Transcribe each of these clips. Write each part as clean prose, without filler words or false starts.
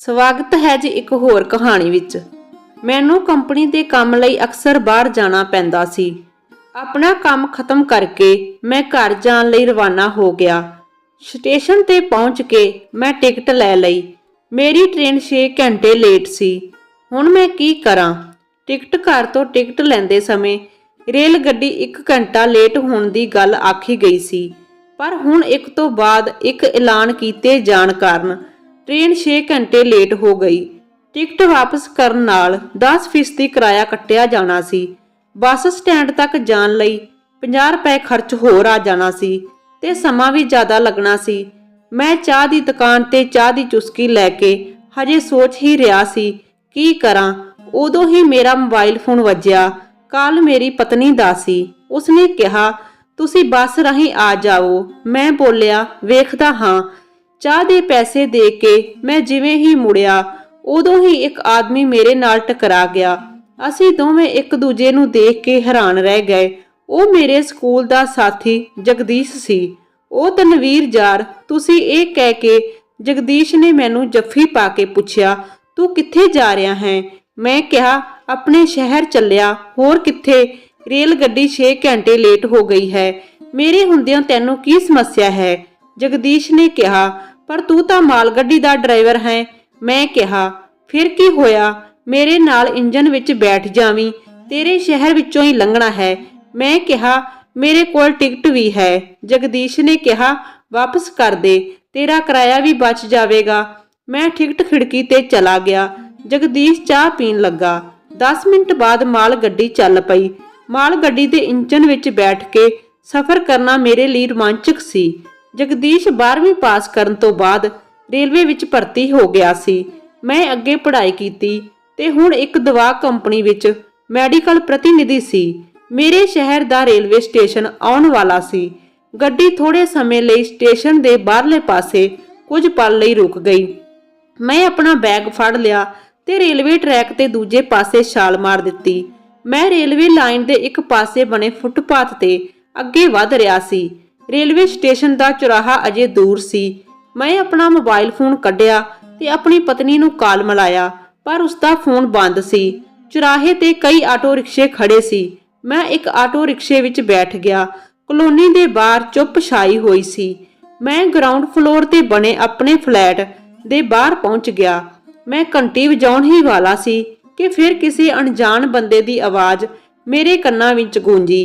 ਸਵਾਗਤ ਹੈ ਜੀ ਇੱਕ ਹੋਰ ਕਹਾਣੀ ਵਿੱਚ। ਮੈਨੂੰ ਕੰਪਨੀ ਦੇ ਕੰਮ ਲਈ ਅਕਸਰ ਬਾਹਰ ਜਾਣਾ ਪੈਂਦਾ ਸੀ। ਆਪਣਾ ਕੰਮ ਖਤਮ ਕਰਕੇ ਮੈਂ ਘਰ ਜਾਣ ਲਈ ਰਵਾਨਾ ਹੋ ਗਿਆ। ਸਟੇਸ਼ਨ ਤੇ ਪਹੁੰਚ ਕੇ ਮੈਂ ਟਿਕਟ ਲੈ ਲਈ। ਮੇਰੀ ਟ੍ਰੇਨ 6 ਘੰਟੇ ਲੇਟ ਸੀ। ਹੁਣ ਮੈਂ ਕੀ ਕਰਾਂ? ਟਿਕਟ ਘਰ ਤੋਂ ਟਿਕਟ ਲੈਂਦੇ ਸਮੇਂ ਰੇਲ ਗੱਡੀ 1 ਘੰਟਾ ਲੇਟ ਹੋਣ ਦੀ ਗੱਲ ਆਖੀ ਗਈ ਸੀ, ਪਰ ਹੁਣ ਇੱਕ ਤੋਂ ਬਾਅਦ ਇੱਕ ਐਲਾਨ ਕੀਤੇ ਜਾਣ ਕਾਰਨ ट्रेन 6 घंटे लेट हो गई। टिकट वापस करन नाल 10% किराया कट्टिया जाना सी। बस स्टैंड तक जान लई 50 रुपए खर्च होर आ जाना सी ते समा भी ज़्यादा लगना सी। मैं चाह दी दुकान ते चाह दी चुस्की लैके हजे सोच ही रहा सी की करां। उदों ही मेरा मोबाइल फोन वज्जिया। कल मेरी पत्नी दा सी। उसने कहा तुसी बस राहीं आ जाओ। मैं बोलिया वेखदा हां। चाह दे पैसे दे के मैं जिवें ही मुड़िया उदों ही एक आदमी मेरे नाल टकरा गया। असीं दोवें एक दूजे नूं देख के हैरान रह गए। वो मेरे स्कूल दा साथी जगदीश सी। ओ तनवीर जार तुसीं इह कह के जगदीश ने मैनूं जफ्फी पा के पुछया तू कित्थे जा रहा है? मैं कहा अपने शहर चलिया। होर कित्थे? रेल गड्डी 6 घंटे लेट हो गई है। मेरे हुंदियां तैनूं की समस्या है? जगदीश ने कहा पर तू तां माल गड्डी दा ड्राइवर है। मैं कहा फिर की होया? मेरे नाल इंजन विच बैठ जावीं। तेरे शहर विचों ही लंघना है। मैं कहा मेरे कोल टिकट भी है। जगदीश ने कहा वापस कर दे, तेरा किराया भी बच जावेगा। मैं टिकट खिड़की ते चला गया। जगदीश चाह पीन लगा। 10 मिनट बाद माल गड्डी चल पई। माल गड्डी दे इंजन विच बैठ के सफर करना मेरे लिए रोमांचक सी। जगदीश 12वीं पास करन तो बाद रेलवे विच भर्ती हो गया सी। मैं अगे पढ़ाई कीती ते हुण एक दवा कंपनी विच मैडिकल प्रतिनिधि सी। मेरे शहर दा रेलवे स्टेशन आउण वाला सी। गड्डी थोड़े समय लई स्टेशन दे बाहरले पासे कुछ पल लई रुक गई। मैं अपना बैग फड़ लिया ते रेलवे ट्रैक ते दूजे पासे छाल मार दित्ती। मैं रेलवे लाइन दे एक पासे बने फुटपाथ ते अगे वध रिहा सी। रेलवे स्टेशन का चौराहा अजे दूर सी। मैं अपना मोबाइल फोन कढ़िया ते अपनी पत्नी नूं कॉल मिलाया, पर उसका फोन बंद सी। चौराहे ते कई आटो रिक्शे खड़े सी। मैं एक आटो रिक्शे विच बैठ गया। कलोनी दे बाहर चुप छाई हुई सी। मैं ग्राउंड फ्लोर ते बने अपने फ्लैट दे बाहर पहुंच गया। मैं घंटी वजाउण ही वाला सी कि फिर किसी अणजाण बंदे दी आवाज़ मेरे कन्नां विच गूंजी।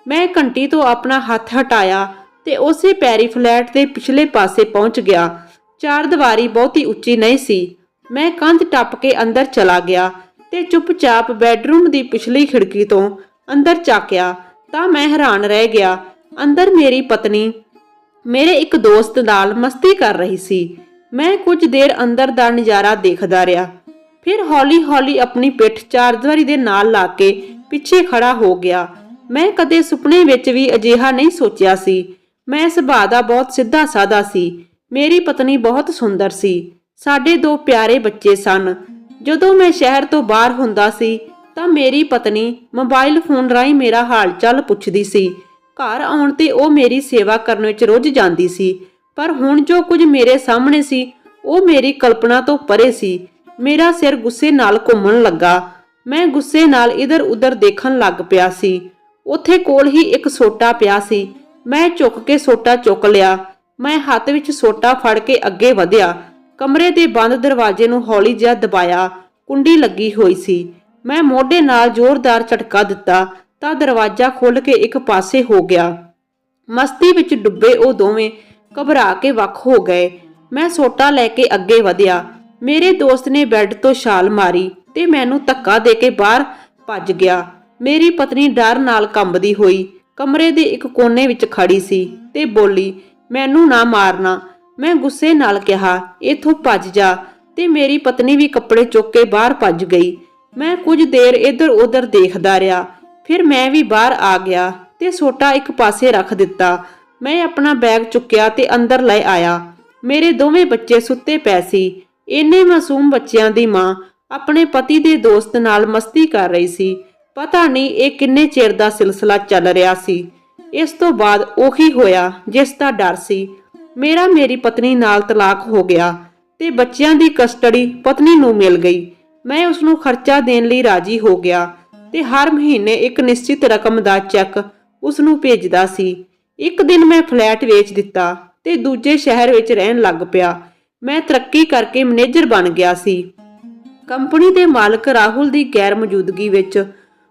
मैं घंटी तो अपना हथ हटाया ते उसे पैरी फ्लैट के पिछले पासे पहुंच गया। चार दीवारी बहुती उच्ची नहीं सी। मैं कंध टप के अंदर चला गया ते चुपचाप बैडरूम की पिछली खिड़की तो अंदर झाकिया तां मैं हैरान रह गया। अंदर मेरी पत्नी मेरे एक दोस्त नाल मस्ती कर रही सी। मैं कुछ देर अंदर दा नज़ारा देखदा रहा, फिर हौली हौली अपनी पिठ चारदीवारी दे नाल ला के पिछे खड़ा हो गया। मैं कदे सुपने विच भी अजिहा नहीं सोचिया सी। मैं सुभाਅ दा बहुत सीधा साधा सी। मेरी पत्नी बहुत सुंदर सी। साडे 2 प्यारे बच्चे सन। जदों मैं शहर तो बाहर हुंदा सी तां मेरी पत्नी मोबाइल फोन राहीं मेरा हाल चाल पुछदी सी। घर आउण ते ओ मेरी सेवा करन विच रुझ जांदी सी, पर हुण जो कुछ मेरे सामने सी ओ मेरी कल्पना तो परे सी। मेरा सिर गुस्से नाल घुम्मण लगा। मैं गुस्से नाल इधर उधर देखण लग पिया सी। उत्थे कोल ही एक सोटा पिया सी। मैं झुक के सोटा चुक लिया। मैं हथ विच सोटा फड़ के अगे वधिया। कमरे दे बंद दरवाजे नूं हौली जिहा दबाया। कुंडी लगी हुई सी। मैं मोढे नाल जोरदार झटका दिता तां दरवाजा खुल के एक पासे हो गया। मस्ती विच डुब्बे ओ दोवें घबरा के वख हो गए। मैं सोटा लैके अगे वधिया। मेरे दोस्त ने बैड तो छाल मारी ते मैनूं धक्का दे के बाहर भज गया। मेरी पत्नी डर नाल कंबदी हुई कमरे दे एक कोने विच खड़ी सी ते बोली मैनू ना मारना। मैं गुस्से नाल कहा इथों भज जा ते मेरी पत्नी भी कपड़े चुक के बाहर भज गई। मैं कुछ देर इधर उधर देखदा रहा, फिर मैं भी बाहर आ गया ते सोटा एक पासे रख दिता। मैं अपना बैग चुक्या ते अंदर ले आया। मेरे दोवें बच्चे सुत्ते पै सी। इन्ने मासूम बच्चियां दी मां अपने पति दे दोस्त नाल मस्ती कर रही सी। पता नहीं ये किन्ने चिर दा सिलसिला चल रहा सी। इस तो बाद ओही होया जिस दा डर सी। मेरा मेरी पत्नी नाल तलाक हो गया ਤੇ ਬੱਚਿਆਂ ਦੀ ਕਸਟਡੀ ਪਤਨੀ ਨੂੰ ਮਿਲ ਗਈ। ਮੈਂ ਉਸ ਨੂੰ ਖਰਚਾ ਦੇਣ ਲਈ ਰਾਜੀ ਹੋ ਗਿਆ ਤੇ ਹਰ ਮਹੀਨੇ ਇੱਕ ਨਿਸ਼ਚਿਤ ਰਕਮ ਦਾ ਚੈੱਕ ਉਸ ਨੂੰ ਭੇਜਦਾ ਸੀ। ਇੱਕ ਦਿਨ ਮੈਂ ਫਲੈਟ ਵੇਚ ਦਿੱਤਾ ਤੇ ਦੂਜੇ ਸ਼ਹਿਰ ਵਿੱਚ ਰਹਿਣ ਲੱਗ ਪਿਆ। ਮੈਂ ਤਰੱਕੀ ਕਰਕੇ ਮੈਨੇਜਰ ਬਣ ਗਿਆ ਸੀ। ਕੰਪਨੀ ਦੇ ਮਾਲਕ ਰਾਹੁਲ ਦੀ ਗੈਰ ਮੌਜੂਦਗੀ ਵਿੱਚ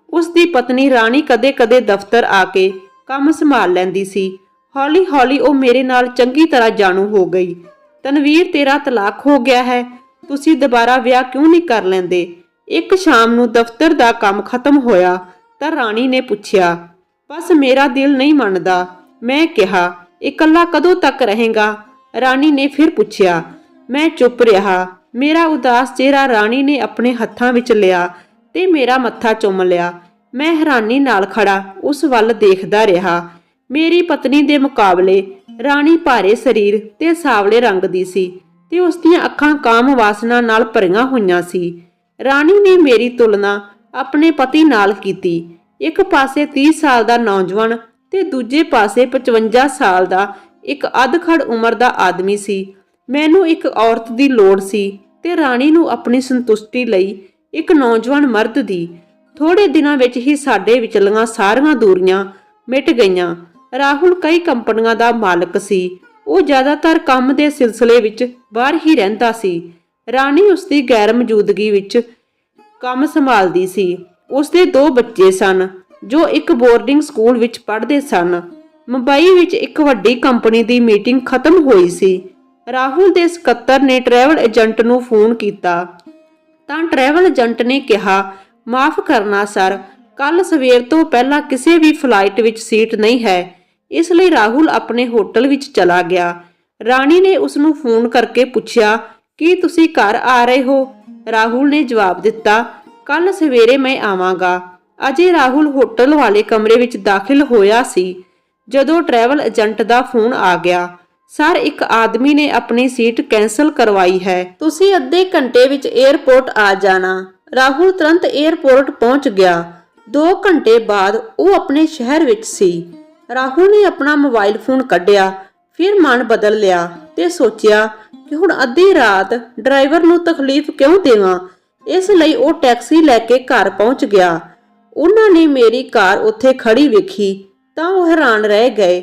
ਉਸ ਦੀ ਪਤਨੀ ਰਾਣੀ ਕਦੇ-ਕਦੇ ਦਫ਼ਤਰ ਆ ਕੇ ਕੰਮ ਸੰਭਾਲ ਲੈਂਦੀ ਸੀ। ਹੌਲੀ-ਹੌਲੀ ਉਹ ਮੇਰੇ ਨਾਲ ਚੰਗੀ ਤਰ੍ਹਾਂ ਜਾਣੂ ਹੋ ਗਈ। ਤਨਵੀਰ, ਤੇਰਾ ਤਲਾਕ ਹੋ ਗਿਆ ਹੈ, ਤੁਸੀਂ ਦੁਬਾਰਾ ਵਿਆਹ ਕਿਉਂ ਨਹੀਂ ਕਰ ਲੈਂਦੇ? ਇੱਕ ਸ਼ਾਮ ਨੂੰ ਦਫ਼ਤਰ ਦਾ ਕੰਮ ਖਤਮ ਹੋਇਆ ਤਾਂ ਰਾਣੀ ਨੇ ਪੁੱਛਿਆ। ਬਸ ਮੇਰਾ ਦਿਲ ਨਹੀਂ ਮੰਨਦਾ, ਮੈਂ ਕਿਹਾ। ਇਕੱਲਾ ਕਦੋਂ ਤੱਕ ਰਹੇਗਾ? ਰਾਣੀ ਨੇ ਫਿਰ ਪੁੱਛਿਆ। ਮੈਂ ਚੁੱਪ ਰਿਹਾ। ਮੇਰਾ ਉਦਾਸ ਚਿਹਰਾ ਰਾਣੀ ਨੇ ਆਪਣੇ ਹੱਥਾਂ ਵਿੱਚ ਲਿਆ ਤੇ ਮੇਰਾ ਮੱਥਾ ਚੁੰਮ ਲਿਆ। ਮੈਂ ਹੈਰਾਨੀ ਨਾਲ ਖੜਾ ਉਸ ਵੱਲ ਦੇਖਦਾ ਰਿਹਾ। ਮੇਰੀ ਪਤਨੀ ਦੇ ਮੁਕਾਬਲੇ ਰਾਣੀ ਭਾਰੇ ਸਰੀਰ ਤੇ ਸਾਵਲੇ ਰੰਗ ਦੀ ਸੀ ਤੇ ਉਸ ਦੀਆਂ ਅੱਖਾਂ ਕਾਮ ਵਾਸਨਾ ਨਾਲ ਭਰੀਆਂ ਹੋਈਆਂ ਸੀ। ਰਾਣੀ ਨੇ ਮੇਰੀ ਤੁਲਨਾ ਆਪਣੇ ਪਤੀ ਨਾਲ ਕੀਤੀ। ਇੱਕ ਪਾਸੇ 30 ਸਾਲ ਦਾ ਨੌਜਵਾਨ ਤੇ ਦੂਜੇ ਪਾਸੇ 55 ਸਾਲ ਦਾ ਇੱਕ ਅਧਖੜ ਉਮਰ ਦਾ ਆਦਮੀ ਸੀ। ਮੈਨੂੰ ਇੱਕ ਔਰਤ ਦੀ ਲੋੜ ਸੀ ਤੇ ਰਾਣੀ ਨੂੰ ਆਪਣੀ ਸੰਤੁਸ਼ਟੀ ਲਈ ਇੱਕ ਨੌਜਵਾਨ ਮਰਦ ਦੀ। ਥੋੜੇ ਦਿਨਾਂ ਵਿੱਚ ਹੀ ਸਾਡੇ ਵਿਚਲੀਆਂ ਸਾਰੀਆਂ ਦੂਰੀਆਂ ਮਿਟ ਗਈਆਂ। ਰਾਹੁਲ ਕਈ ਕੰਪਨੀਆਂ ਦਾ ਮਾਲਕ ਸੀ। ਉਹ ਜ਼ਿਆਦਾਤਰ ਕੰਮ ਦੇ ਸਿਲਸਿਲੇ ਵਿੱਚ ਬਾਹਰ ਹੀ ਰਹਿੰਦਾ ਸੀ। ਰਾਣੀ ਉਸ ਦੀ ਗੈਰ ਮੌਜੂਦਗੀ ਵਿੱਚ ਕੰਮ ਸੰਭਾਲਦੀ ਸੀ। ਉਸ ਦੇ 2 ਬੱਚੇ ਸਨ ਜੋ ਇੱਕ ਬੋਰਡਿੰਗ ਸਕੂਲ ਵਿੱਚ ਪੜ੍ਹਦੇ ਸਨ। ਮੁੰਬਈ ਵਿੱਚ ਇੱਕ ਵੱਡੀ ਕੰਪਨੀ ਦੀ ਮੀਟਿੰਗ ਖਤਮ ਹੋਈ ਸੀ। ਰਾਹੁਲ ਦੇ ਸਕੱਤਰ ਨੇ ਟਰੈਵਲ ਏਜੰਟ ਨੂੰ ਫੋਨ ਕੀਤਾ ਤਾਂ ਟਰੈਵਲ ਏਜੰਟ ਨੇ ਕਿਹਾ, ਮਾਫ ਕਰਨਾ ਸਰ, ਕੱਲ ਸਵੇਰ ਤੋਂ ਪਹਿਲਾਂ ਕਿਸੇ ਵੀ ਫਲਾਈਟ ਵਿੱਚ ਸੀਟ ਨਹੀਂ ਹੈ, ਇਸ ਲਈ ਰਾਹੁਲ ਆਪਣੇ ਹੋਟਲ ਵਿੱਚ ਚਲਾ ਗਿਆ। ਰਾਣੀ ਨੇ ਉਸ ਨੂੰ ਫੋਨ ਕਰਕੇ ਪੁੱਛਿਆ, ਕੀ ਤੁਸੀਂ ਘਰ ਆ ਰਹੇ ਹੋ? ਰਾਹੁਲ ਨੇ ਜਵਾਬ ਦਿੱਤਾ, ਕੱਲ ਸਵੇਰੇ ਮੈਂ ਆਵਾਂਗਾ। ਅਜੇ ਰਾਹੁਲ ਹੋਟਲ ਵਾਲੇ ਕਮਰੇ ਵਿੱਚ ਦਾਖਲ ਹੋਇਆ ਸੀ ਜਦੋਂ ਟਰੈਵਲ ਏਜੰਟ ਦਾ ਫੋਨ ਆ ਗਿਆ। ਸਰ, ਇੱਕ ਆਦਮੀ ਨੇ ਆਪਣੀ ਸੀਟ ਕੈਂਸਲ ਕਰਵਾਈ ਹੈ, ਤੁਸੀਂ ਅੱਧੇ ਘੰਟੇ ਵਿੱਚ 에ਅਰਪੋਰਟ ਆ ਜਾਣਾ। ਰਾਹੁਲ ਤੁਰੰਤ 에ਅਰਪੋਰਟ ਪਹੁੰਚ ਗਿਆ। 2 ਘੰਟੇ ਬਾਅਦ ਉਹ ਆਪਣੇ ਸ਼ਹਿਰ ਵਿੱਚ ਸੀ। ਰਾਹੁਲ ਨੇ ਆਪਣਾ ਮੋਬਾਈਲ ਫੋਨ ਕੱਢਿਆ, ਫਿਰ ਮਨ ਬਦਲ ਲਿਆ ਤੇ ਸੋਚਿਆ ਕਿ ਹੁਣ ਅੱਧੀ ਰਾਤ ਡਰਾਈਵਰ ਨੂੰ ਤਕਲੀਫ ਕਿਉਂ ਦੇਵਾਂ। ਇਸ ਲਈ ਉਹ ਟੈਕਸੀ ਲੈ ਕੇ ਘਰ ਪਹੁੰਚ ਗਿਆ। ਉਹਨਾਂ ਨੇ ਮੇਰੀ ਕਾਰ ਉੱਥੇ ਖੜੀ ਵੇਖੀ ਤਾਂ ਉਹ ਹੈਰਾਨ ਰਹਿ ਗਏ।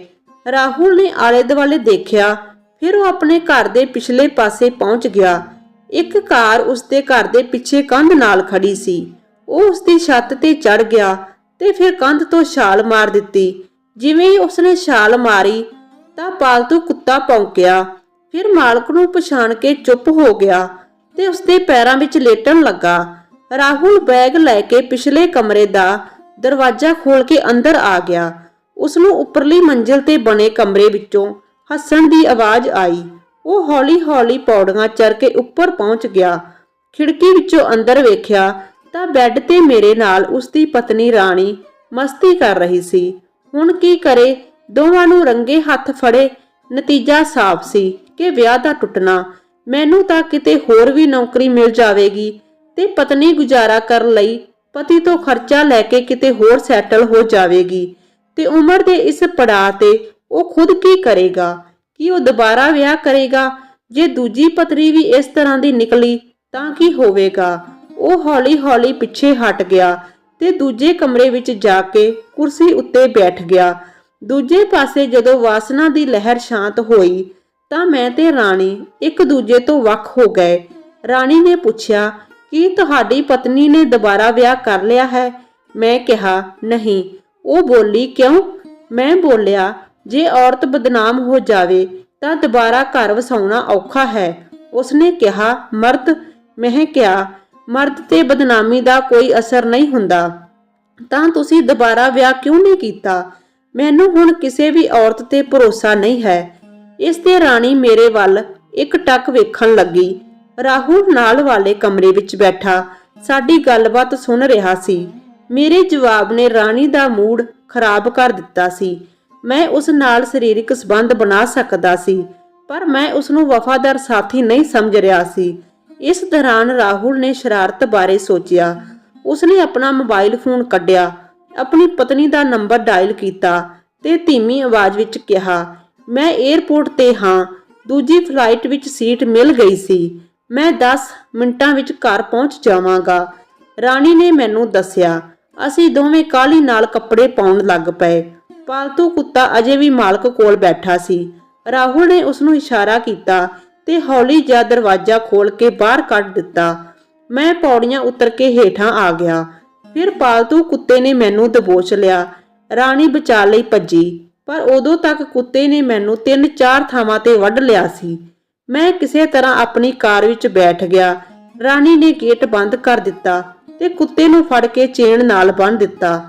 ਰਾਹੁਲ ਨੇ ਆਲੇ ਦੁਆਲੇ ਦੇਖਿਆ, ਫਿਰ ਉਹ ਆਪਣੇ ਘਰ ਦੇ ਪਿਛਲੇ ਪਾਸੇ ਪਹੁੰਚ ਗਿਆ। ਇੱਕ ਕਾਰ ਉਸਦੇ ਘਰ ਦੇ ਪਿੱਛੇ ਕੰਧ ਨਾਲ ਖੜੀ ਸੀ। ਉਹ ਉਸਦੀ ਛੱਤ ਤੇ ਚੜ ਗਿਆ ਤੇ ਫਿਰ ਕੰਧ ਤੋਂ ਛਾਲ ਮਾਰ ਦਿੱਤੀ। ਜਿਵੇਂ ਹੀ ਉਸਨੇ ਛਾਲ ਮਾਰੀ ਤਾਂ ਪਾਲਤੂ ਕੁੱਤਾ ਭੌਂਕਿਆ, ਫਿਰ ਮਾਲਕ ਨੂੰ ਪਛਾਣ ਕੇ ਚੁੱਪ ਹੋ ਗਿਆ ਤੇ ਉਸਦੇ ਪੈਰਾਂ ਵਿੱਚ ਲੇਟਣ ਲੱਗਾ। ਰਾਹੁਲ ਬੈਗ ਲੈ ਕੇ ਪਿਛਲੇ ਕਮਰੇ ਦਾ ਦਰਵਾਜ਼ਾ ਖੋਲ ਕੇ ਅੰਦਰ ਆ ਗਿਆ। ਉਸਨੂੰ ਉੱਪਰਲੀ ਮੰਜ਼ਿਲ ਤੇ ਬਣੇ ਕਮਰੇ ਵਿੱਚੋਂ ਹੱਸਣ ਦੀ ਆਵਾਜ਼ ਆਈ। ਉਹ ਹੌਲੀ-ਹੌਲੀ ਪੌੜੀਆਂ ਚੜ੍ਹ ਕੇ ਉੱਪਰ ਪਹੁੰਚ ਗਿਆ। ਖਿੜਕੀ ਵਿੱਚੋਂ ਅੰਦਰ ਵੇਖਿਆ ਤਾਂ ਬੈੱਡ ਤੇ ਮੇਰੇ ਨਾਲ ਉਸਦੀ ਪਤਨੀ ਰਾਣੀ ਮਸਤੀ ਕਰ ਰਹੀ ਸੀ। ਹੁਣ ਕੀ ਕਰੇ? ਦੋਵਾਂ ਨੂੰ ਰੰਗੇ ਹੱਥ ਫੜੇ। ਨਤੀਜਾ ਸਾਫ਼ ਸੀ ਕਿ ਵਿਆਹ ਦਾ ਟੁੱਟਣਾ। ਮੈਨੂੰ ਤਾਂ ਕਿਤੇ ਹੋਰ ਵੀ ਨੌਕਰੀ ਮਿਲ ਜਾਵੇਗੀ ਤੇ ਪਤਨੀ ਗੁਜ਼ਾਰਾ ਕਰਨ ਲਈ ਪਤੀ ਤੋਂ ਖਰਚਾ ਲੈ ਕੇ ਕਿਤੇ ਹੋਰ ਸੈਟਲ ਹੋ ਜਾਵੇਗੀ ਤੇ ਉਮਰ ਦੇ ਇਸ ਪੜਾਅ ਤੇ ਉਹ ਖੁਦ ਕੀ ਕਰੇਗਾ? ਕੀ ਉਹ ਦੁਬਾਰਾ ਵਿਆਹ ਕਰੇਗਾ? ਜੇ ਦੂਜੀ ਪਤਨੀ ਵੀ ਇਸ ਤਰ੍ਹਾਂ ਦੀ ਨਿਕਲੀ ਤਾਂ ਕੀ ਹੋਵੇਗਾ? ਉਹ ਹੌਲੀ-ਹੌਲੀ ਪਿੱਛੇ ਹਟ ਗਿਆ ਤੇ ਦੂਜੇ ਕਮਰੇ ਵਿੱਚ ਜਾ ਕੇ ਕੁਰਸੀ ਉੱਤੇ ਬੈਠ ਗਿਆ। ਦੂਜੇ ਪਾਸੇ ਜਦੋਂ ਵਾਸਨਾ ਦੀ ਲਹਿਰ ਸ਼ਾਂਤ ਹੋਈ ਤਾਂ ਮੈਂ ਤੇ ਰਾਣੀ ਇੱਕ ਦੂਜੇ ਤੋਂ ਵੱਖ ਹੋ ਗਏ। ਰਾਣੀ ਨੇ ਪੁੱਛਿਆ, ਕੀ ਤੁਹਾਡੀ ਪਤਨੀ ਨੇ ਦੁਬਾਰਾ ਵਿਆਹ ਕਰ ਲਿਆ ਹੈ? ਮੈਂ ਕਿਹਾ, ਨਹੀਂ। ਉਹ ਬੋਲੀ, ਕਿਉਂ? ਮੈਂ ਬੋਲਿਆ, ਜੇ ਔਰਤ ਬਦਨਾਮ ਹੋ ਜਾਵੇ ਤਾਂ ਦੁਬਾਰਾ ਘਰ ਵਸਾਉਣਾ ਔਖਾ ਹੈ। ਉਸਨੇ ਕਿਹਾ, ਮਰਦ? ਮੈਂ ਕਿਹਾ, ਮਰਦ ਤੇ ਬਦਨਾਮੀ ਦਾ ਕੋਈ ਅਸਰ ਨਹੀਂ ਹੁੰਦਾ। ਤਾਂ ਤੁਸੀਂ ਦੁਬਾਰਾ ਵਿਆਹ ਕਿਉਂ ਨਹੀਂ ਕੀਤਾ? ਮੈਨੂੰ ਹੁਣ ਕਿਸੇ ਵੀ ਔਰਤ ਤੇ ਭਰੋਸਾ ਨਹੀਂ ਹੈ। ਇਸ ਤੇ ਰਾਣੀ ਮੇਰੇ ਵੱਲ ਇੱਕ ਟੱਕ ਵੇਖਣ ਲੱਗੀ। ਰਾਹੁਲ ਨਾਲ ਵਾਲੇ ਕਮਰੇ ਵਿੱਚ ਬੈਠਾ ਸਾਡੀ ਗੱਲਬਾਤ ਸੁਣ ਰਿਹਾ ਸੀ। ਮੇਰੇ ਜਵਾਬ ਨੇ ਰਾਣੀ ਦਾ ਮੂਡ ਖਰਾਬ ਕਰ ਦਿੱਤਾ ਸੀ। ਮੈਂ ਉਸ ਨਾਲ ਸਰੀਰਕ ਸੰਬੰਧ ਬਣਾ ਸਕਦਾ ਸੀ, ਪਰ ਮੈਂ ਉਸ ਨੂੰ ਵਫਾਦਾਰ ਸਾਥੀ ਨਹੀਂ ਸਮਝ ਰਿਹਾ ਸੀ। ਇਸ ਦੌਰਾਨ ਰਾਹੁਲ ਨੇ ਸ਼ਰਾਰਤ ਬਾਰੇ ਸੋਚਿਆ। ਉਸਨੇ ਆਪਣਾ ਮੋਬਾਈਲ ਫੋਨ ਕੱਢਿਆ, ਆਪਣੀ ਪਤਨੀ ਦਾ ਨੰਬਰ ਡਾਇਲ ਕੀਤਾ ਤੇ ਧੀਮੀ ਆਵਾਜ਼ ਵਿੱਚ ਕਿਹਾ, ਮੈਂ 에ਅਰਪੋਰਟ ਤੇ ਹਾਂ। ਦੂਜੀ ਫਲਾਈਟ ਵਿੱਚ ਸੀਟ ਮਿਲ ਗਈ ਸੀ। ਮੈਂ 10 ਮਿੰਟਾਂ ਵਿੱਚ ਘਰ ਪਹੁੰਚ ਜਾਵਾਂਗਾ, ਰਾਣੀ ਨੇ ਮੈਨੂੰ ਦੱਸਿਆ। ਅਸੀਂ ਦੋਵੇਂ ਕਾਹਲੀ ਨਾਲ ਕੱਪੜੇ ਪਾਉਣ ਲੱਗ ਪਏ। ਪਾਲਤੂ ਕੁੱਤਾ ਅਜੇ ਵੀ ਮਾਲਕ ਕੋਲ ਬੈਠਾ ਸੀ। ਰਾਹੁਲ ਨੇ ਉਸ ਨੂੰ ਇਸ਼ਾਰਾ ਕੀਤਾ ਤੇ ਹੌਲੀ ਜਿਹਾ ਦਰਵਾਜ਼ਾ ਖੋਲ ਕੇ ਬਾਹਰ ਕੱਢ ਦਿੱਤਾ। ਮੈਂ ਪੌੜੀਆਂ ਉਤਰ ਕੇ ਹੇਠਾਂ ਆ ਗਿਆ। ਫਿਰ ਪਾਲਤੂ ਕੁੱਤੇ ਨੇ ਮੈਨੂੰ ਦਬੋਚ ਲਿਆ। ਰਾਣੀ ਬਚਾ ਲਈ ਭੱਜੀ, ਪਰ ਉਦੋਂ ਤੱਕ ਕੁੱਤੇ ਨੇ ਮੈਨੂੰ 3-4 ਥਾਵਾਂ ਤੇ ਵੱਢ ਲਿਆ ਸੀ। ਮੈਂ ਕਿਸੇ ਤਰ੍ਹਾਂ ਆਪਣੀ ਕਾਰ ਵਿੱਚ ਬੈਠ ਗਿਆ। ਰਾਣੀ ਨੇ ਗੇਟ ਬੰਦ ਕਰ ਦਿੱਤਾ ਤੇ ਕੁੱਤੇ ਨੂੰ ਫੜ ਕੇ ਚੇਨ ਨਾਲ ਬੰਨ੍ਹ ਦਿੱਤਾ।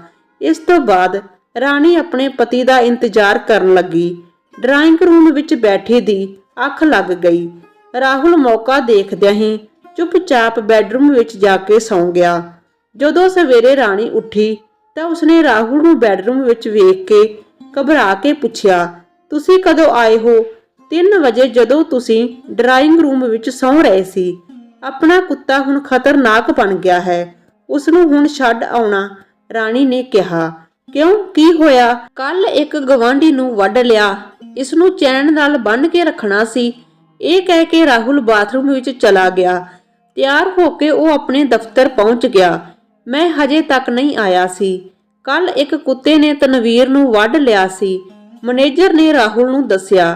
ਇਸ ਤੋਂ ਬਾਅਦ ਰਾਣੀ ਆਪਣੇ ਪਤੀ ਦਾ ਇੰਤਜ਼ਾਰ ਕਰਨ ਲੱਗੀ। ਡਰਾਇੰਗ ਰੂਮ ਵਿੱਚ ਬੈਠੀ ਦੀ ਅੱਖ ਲੱਗ ਗਈ। ਰਾਹੁਲ ਮੌਕਾ ਦੇਖਦਿਆਂ ਹੀ ਚੁੱਪਚਾਪ ਬੈੱਡਰੂਮ ਵਿੱਚ ਜਾ ਕੇ ਸੌਂ ਗਿਆ। ਜਦੋਂ ਸਵੇਰੇ ਰਾਣੀ ਉੱਠੀ ਤਾਂ ਉਸਨੇ ਰਾਹੁਲ ਨੂੰ ਬੈੱਡਰੂਮ ਵਿੱਚ ਵੇਖ ਕੇ ਘਬਰਾ ਕੇ ਪੁੱਛਿਆ, ਤੁਸੀਂ ਕਦੋਂ ਆਏ ਹੋ? 3 ਵਜੇ, ਜਦੋਂ ਤੁਸੀਂ ਡਰਾਇੰਗ ਰੂਮ ਵਿੱਚ ਸੌਂ ਰਹੇ ਸੀ। ਆਪਣਾ ਕੁੱਤਾ ਹੁਣ ਖਤਰਨਾਕ ਬਣ ਗਿਆ ਹੈ, ਉਸ ਨੂੰ ਹੁਣ ਛੱਡ ਆਉਣਾ, ਰਾਣੀ ਨੇ ਕਿਹਾ। ਕਿਉਂ, ਕੀ ਹੋਇਆ? ਕੱਲ ਇੱਕ ਗਵਾਂਢੀ ਨੂੰ ਵੱਢ ਲਿਆ, ਇਸ ਨੂੰ ਚੈਨ ਨਾਲ ਬੰਨ੍ਹ ਕੇ ਰੱਖਣਾ ਸੀ। ਇਹ ਕਹਿ ਕੇ ਰਾਹੁਲ ਬਾਥਰੂਮ ਵਿੱਚ ਚਲਾ ਗਿਆ। ਤਿਆਰ ਹੋ ਕੇ ਉਹ ਆਪਣੇ ਦਫ਼ਤਰ ਪਹੁੰਚ ਗਿਆ। ਮੈਂ ਹਜੇ ਤੱਕ ਨਹੀਂ ਆਇਆ ਸੀ। ਕੱਲ ਇੱਕ ਕੁੱਤੇ ਨੇ ਤਨਵੀਰ ਨੂੰ ਵੱਢ ਲਿਆ ਸੀ, ਮੈਨੇਜਰ ਨੇ ਰਾਹੁਲ ਨੂੰ ਦੱਸਿਆ।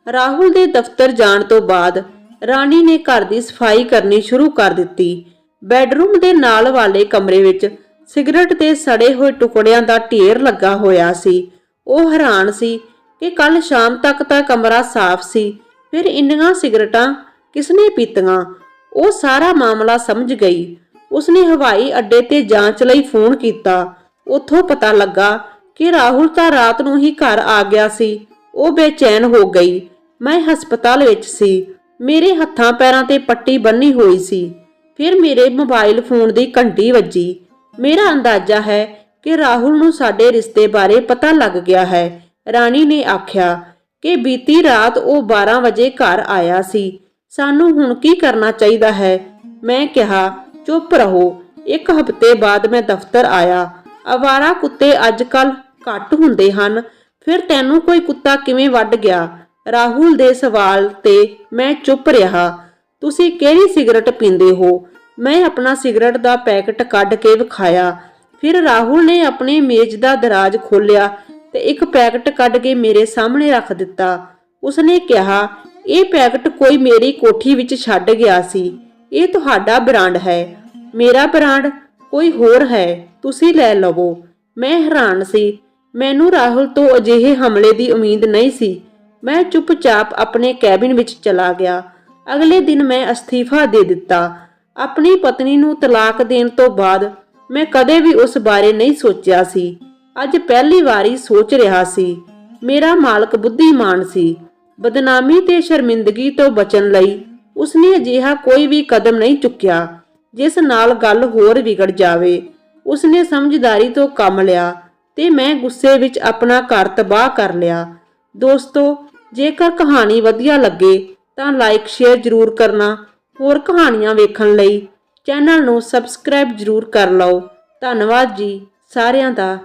ਰਾਹੁਲ ਦੇ ਦਫ਼ਤਰ ਜਾਣ ਤੋਂ ਬਾਅਦ ਰਾਣੀ ਨੇ ਘਰ ਦੀ ਸਫਾਈ ਕਰਨੀ ਸ਼ੁਰੂ ਕਰ ਦਿੱਤੀ। ਬੈੱਡਰੂਮ ਦੇ ਨਾਲ ਵਾਲੇ ਕਮਰੇ ਵਿੱਚ ਸਿਗਰਟ ਦੇ ਸੜੇ ਹੋਏ ਟੁਕੜਿਆਂ ਦਾ ਢੇਰ ਲੱਗਾ ਹੋਇਆ ਸੀ। ਉਹ ਹੈਰਾਨ ਸੀ ਕਿ ਕੱਲ ਸ਼ਾਮ ਤੱਕ ਤਾਂ ਕਮਰਾ ਸਾਫ਼ ਸੀ, ਫਿਰ ਇੰਨੀਆਂ ਸਿਗਰਟਾਂ ਕਿਸਨੇ ਪੀਤੀਆਂ? ਉਹ ਸਾਰਾ ਮਾਮਲਾ ਸਮਝ ਗਈ। ਉਸਨੇ ਹਵਾਈ ਅੱਡੇ ਤੇ ਜਾਂਚ ਲਈ ਫੋਨ ਕੀਤਾ। ਉੱਥੋਂ ਪਤਾ ਲੱਗਾ ਕਿ ਰਾਹੁਲ ਤਾਂ ਰਾਤ ਨੂੰ ਹੀ ਘਰ ਆ ਗਿਆ ਸੀ। ਉਹ ਬੇਚੈਨ ਹੋ ਗਈ। ਮੈਂ ਹਸਪਤਾਲ ਵਿੱਚ ਸੀ। ਮੇਰੇ ਹੱਥਾਂ ਪੈਰਾਂ ਤੇ ਪੱਟੀ ਬੰਨੀ ਹੋਈ ਸੀ। ਫਿਰ ਮੇਰੇ ਮੋਬਾਈਲ ਫੋਨ ਦੀ ਘੰਟੀ ਵੱਜੀ। ਮੇਰਾ ਅੰਦਾਜ਼ਾ ਹੈ ਕਿ ਰਾਹੁਲ ਨੂੰ ਸਾਡੇ ਰਿਸ਼ਤੇ ਬਾਰੇ ਪਤਾ ਲੱਗ ਗਿਆ ਹੈ, ਰਾਣੀ ਨੇ ਆਖਿਆ ਕਿ ਬੀਤੀ ਰਾਤ ਉਹ 12 ਵਜੇ ਘਰ ਆਇਆ ਸੀ। ਸਾਨੂੰ ਹੁਣ ਕੀ ਕਰਨਾ ਚਾਹੀਦਾ ਹੈ? ਮੈਂ ਕਿਹਾ, ਚੁੱਪ ਰਹੋ। 1 ਹਫ਼ਤੇ ਬਾਅਦ ਮੈਂ ਦਫ਼ਤਰ ਆਇਆ। ਅਵਾਰਾ ਕੁੱਤੇ ਅੱਜ ਕੱਲ੍ਹ ਘੱਟ ਹੁੰਦੇ ਹਨ। ਫਿਰ ਤੈਨੂੰ ਕੋਈ ਕੁੱਤਾ ਕਿਵੇਂ ਵੱਢ ਗਿਆ? ਰਾਹੁਲ ਦੇ ਸਵਾਲ ਤੇ ਮੈਂ ਚੁੱਪ ਰਿਹਾ। ਤੁਸੀਂ ਕਿਹੜੀ ਸਿਗਰਟ ਪੀਂਦੇ ਹੋ? ਮੈਂ ਆਪਣਾ ਸਿਗਰਟ ਦਾ ਪੈਕਟ ਕੱਢ ਕੇ ਵਿਖਾਇਆ। ਫਿਰ ਰਾਹੁਲ ਨੇ ਆਪਣੇ ਮੇਜ਼ ਦਾ ਦਰਾਜ਼ ਖੋਲ੍ਹਿਆ ਤੇ ਇੱਕ ਪੈਕਟ ਕੱਢ ਕੇ ਮੇਰੇ ਸਾਹਮਣੇ ਰੱਖ ਦਿੱਤਾ। ਉਸਨੇ ਕਿਹਾ, ਇਹ ਪੈਕਟ ਕੋਈ ਮੇਰੀ ਕੋਠੀ ਵਿੱਚ ਛੱਡ ਗਿਆ ਸੀ। ਇਹ ਤੁਹਾਡਾ ਬ੍ਰਾਂਡ ਹੈ। ਮੇਰਾ ਬ੍ਰਾਂਡ ਕੋਈ ਹੋਰ ਹੈ, ਤੁਸੀਂ ਲੈ ਲਵੋ। ਮੈਂ ਹੈਰਾਨ ਸੀ। ਮੈਨੂੰ ਰਾਹੁਲ ਤੋਂ ਅਜਿਹੇ ਹਮਲੇ ਦੀ ਉਮੀਦ ਨਹੀਂ ਸੀ। ਮੈਂ ਚੁੱਪਚਾਪ ਆਪਣੇ ਕੈਬਿਨ ਵਿੱਚ ਚਲਾ ਗਿਆ। ਅਗਲੇ ਦਿਨ ਮੈਂ ਅਸਤੀਫਾ ਦੇ ਦਿੱਤਾ। ਆਪਣੀ ਪਤਨੀ ਨੂੰ ਤਲਾਕ ਦੇਣ ਤੋਂ ਬਾਅਦ ਮੈਂ ਕਦੇ ਵੀ ਉਸ ਬਾਰੇ ਨਹੀਂ ਸੋਚਿਆ ਸੀ। ਅੱਜ ਪਹਿਲੀ ਵਾਰੀ ਸੋਚ ਰਿਹਾ ਸੀ। ਮੇਰਾ ਮਾਲਕ ਬੁੱਧੀਮਾਨ ਸੀ। ਬਦਨਾਮੀ ਤੇ ਸ਼ਰਮਿੰਦਗੀ ਤੋਂ ਬਚਣ ਲਈ ਉਸਨੇ ਅਜਿਹਾ ਕੋਈ ਵੀ ਕਦਮ ਨਹੀਂ ਚੁੱਕਿਆ ਜਿਸ ਨਾਲ ਗੱਲ ਹੋਰ ਵਿਗੜ ਜਾਵੇ। ਉਸਨੇ ਸਮਝਦਾਰੀ ਤੋਂ ਕੰਮ ਲਿਆ ਤੇ ਮੈਂ ਗੁੱਸੇ ਵਿੱਚ ਆਪਣਾ ਘਰ ਤਬਾਹ ਕਰ ਲਿਆ। ਦੋਸਤੋ, ਜੇਕਰ ਕਹਾਣੀ ਵਧੀਆ ਲੱਗੇ ਤਾਂ ਲਾਈਕ ਸ਼ੇਅਰ ਜ਼ਰੂਰ ਕਰਨਾ। ਹੋਰ ਕਹਾਣੀਆਂ ਵੇਖਣ ਲਈ ਚੈਨਲ ਨੂੰ ਸਬਸਕ੍ਰਾਈਬ ਜ਼ਰੂਰ ਕਰ ਲਓ। ਧੰਨਵਾਦ ਜੀ ਸਾਰਿਆਂ ਦਾ।